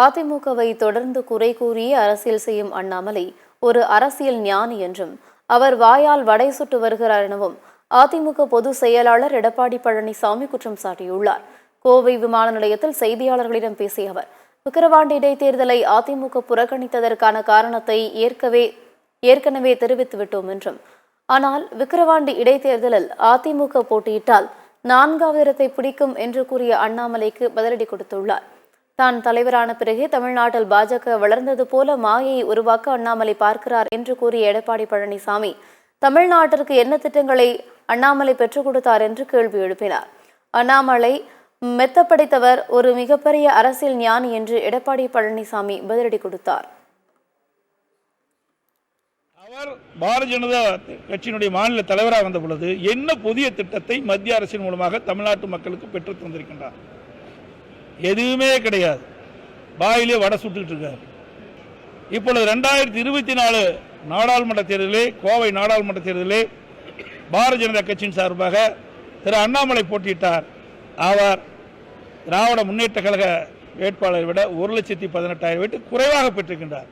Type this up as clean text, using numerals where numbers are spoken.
அதிமுகவை தொடர்ந்து குறை கூறிய அரசியல் செய்யும் அண்ணாமலை ஒரு அரசியல் ஞானி என்றும் அவர் வாயால் வடை சுட்டு வருகிறார் எனவும் அதிமுக பொதுச் செயலாளர் எடப்பாடி பழனிசாமி குற்றம் சாட்டியுள்ளார். கோவை விமான நிலையத்தில் செய்தியாளர்களிடம் பேசிய அவர், விக்கிரவாண்டி இடைத்தேர்தலை அதிமுக புறக்கணித்ததற்கான காரணத்தை ஏற்கனவே தெரிவித்துவிட்டோம் என்றும், ஆனால் விக்கிரவாண்டி இடைத்தேர்தலில் அதிமுக போட்டியிட்டால் 4வது இடத்தை பிடிக்கும் என்று கூறிய அண்ணாமலைக்கு பதிலடி கொடுத்துள்ளார். தான் தலைவரான பிறகே தமிழ்நாட்டில் பாஜக வளர்ந்தது போல மாயையை உருவாக்க அண்ணாமலை பார்க்கிறார் என்று கூறிய எடப்பாடி பழனிசாமி, தமிழ்நாட்டிற்கு என்ன திட்டங்களை அண்ணாமலை பெற்றுக் கொடுத்தார் என்று கேள்வி எழுப்பினார். அண்ணாமலை மெத்தப்படைத்தவர், ஒரு மிகப்பெரிய அரசியல் ஞானி என்று எடப்பாடி பழனிசாமி பதிலடி கொடுத்தார். அவர் பாரதிய ஜனதா கட்சியினுடைய மாநில தலைவராக வந்த பொழுது என்ன புதிய திட்டத்தை மத்திய அரசின் மூலமாக தமிழ்நாட்டு மக்களுக்கு பெற்று தந்திருக்கின்றார்? எதுவுமே கிடையாது. வாயிலே வடை சுட்டுக்கிட்டு இருக்கார். இப்பொழுது 2024 நாடாளுமன்ற தேர்தலிலே, கோவை நாடாளுமன்ற தேர்தலிலே பாரதிய ஜனதா கட்சியின் சார்பாக திரு அண்ணாமலை போட்டியிட்டார். அவர் திராவிட முன்னேற்ற கழக வேட்பாளரை விட 1,18,000 குறைவாக பெற்றிருக்கின்றார்.